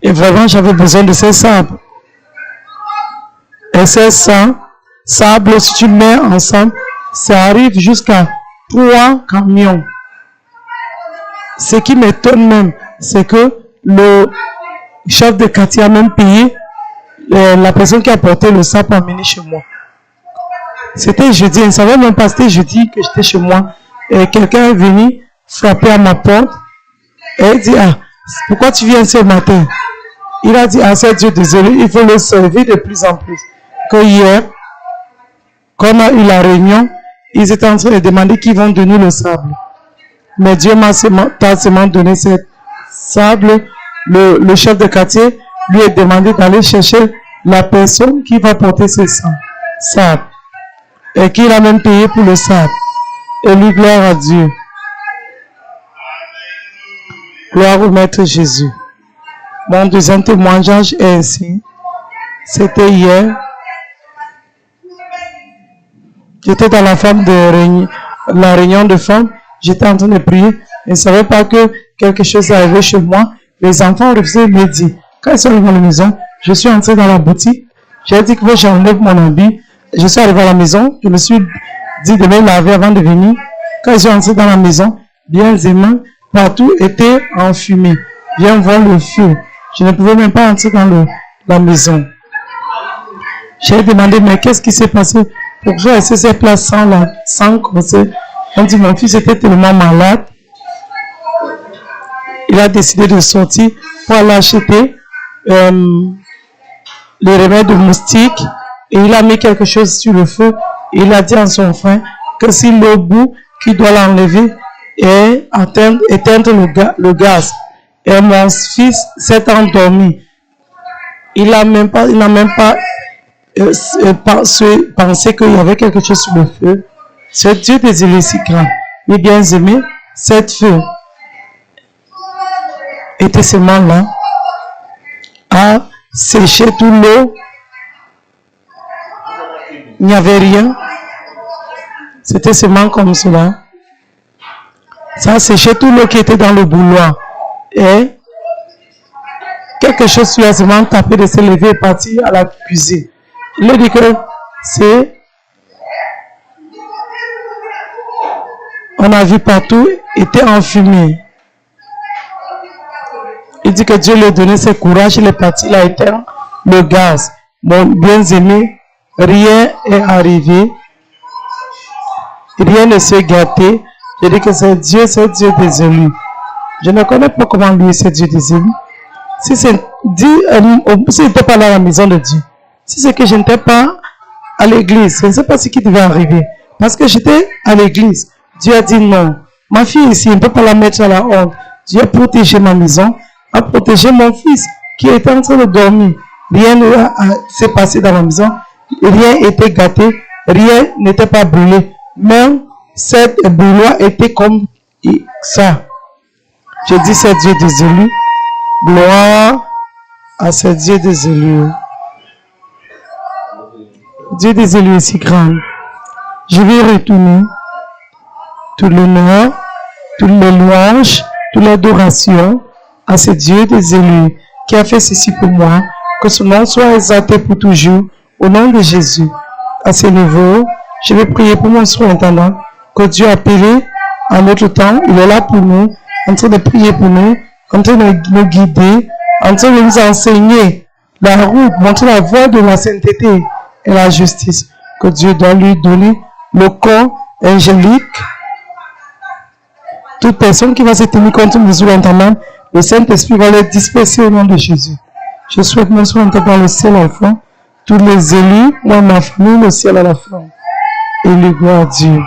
Et vraiment, j'avais besoin de ces sables. Et ces sables, si tu mets ensemble, ça arrive jusqu'à 3 camions. Ce qui m'étonne même, c'est que le chef de quartier a même payé la personne qui a porté le sable pour amener chez moi. C'était jeudi, je ne savais même pas, c'était jeudi que j'étais chez moi. Et quelqu'un est venu frapper à ma porte. Et il dit, ah, pourquoi tu viens ce matin? Il a dit, ah, c'est Dieu, désolé, il faut le servir de plus en plus. Que hier, quand on a eu la réunion, ils étaient en train de demander qui vont donner le sable. Mais Dieu m'a seulement donné ce sable. Le chef de quartier lui a demandé d'aller chercher la personne qui va porter ce sable. Et qu'il a même payé pour le sable. Et lui, gloire à Dieu. Gloire au Maître Jésus. Mon deuxième témoignage est ainsi. C'était hier. J'étais dans la réunion de femmes. J'étais en train de prier. Je ne savais pas que quelque chose arrivait chez moi. Les enfants refusaient de me dire. Quand ils sont arrivés à la maison, je suis entré dans la boutique. J'ai dit que j'enlève mon habit. Je suis arrivé à la maison. Je me suis dit de me laver avant de venir. Quand je suis entré dans la maison, bien aisément, partout était enfumé. Viens voir le feu. Je ne pouvais même pas entrer dans la maison. J'ai demandé, mais qu'est-ce qui s'est passé? Pourquoi est-ce que ces places sans conseil? On dit, mon fils était tellement malade. Il a décidé de sortir pour aller acheter les remèdes de moustique. Et il a mis quelque chose sur le feu. Et il a dit à son frère que si le bout qui doit l'enlever et éteindre le gaz. Et mon fils s'est endormi. Il n'a même pas pensé qu'il y avait quelque chose sur le feu. C'est Dieu des îles si grand. Mais bien aimé, cette feu était seulement là à sécher tout l'eau. Il n'y avait rien. C'était seulement comme cela. Ça a séché tout l'eau qui était dans le bouilloire. Et quelque chose lui a seulement tapé de se lever et partir à la cuisine. Il a dit que c'est... On a vu partout, était enfumé. Il dit que Dieu lui a donné ce courage, il est parti, il a éteint le gaz. Mon bien-aimé, rien n'est arrivé. Rien ne s'est gâté. Je dis que c'est Dieu des élus. Je ne connais pas comment lui c'est Dieu des élus. Si c'est si n'était pas là à la maison de Dieu, si c'est que je n'étais pas à l'église, je ne sais pas ce qui devait arriver. Parce que j'étais à l'église. Dieu a dit non. Ma fille ici, on ne peut pas la mettre à la honte. Dieu a protégé ma maison, a protégé mon fils qui était en train de dormir. Rien ne s'est passé dans la maison. Rien n'était gâté. Rien n'était pas brûlé. Même cette bouilloire était comme ça. Je dis c'est Dieu des élus. Gloire à ce Dieu des élus. Dieu des élus est si grand. Je vais retourner tout l'honneur, toutes les louanges, toute l'adoration à ce Dieu des élus qui a fait ceci pour moi. Que son nom soit exalté pour toujours. Au nom de Jésus. À ce niveau, je vais prier pour mon surintendant. Que Dieu a appelé à notre temps. Il est là pour nous, en train de prier pour nous, en train de nous guider, en train de nous enseigner la route, montrer la voie de la sainteté et la justice. Que Dieu doit lui donner le corps angélique. Toute personne qui va se tenir contre mon surintendant, le Saint-Esprit va les disperser au nom de Jésus. Je souhaite mon surintendant dans le ciel enfant, tous les élus, moi ma famille, le ciel à la fin. Et le gloire à Dieu.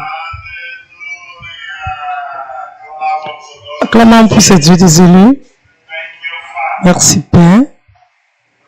Acclamons pour ce Dieu des élus. Merci Père.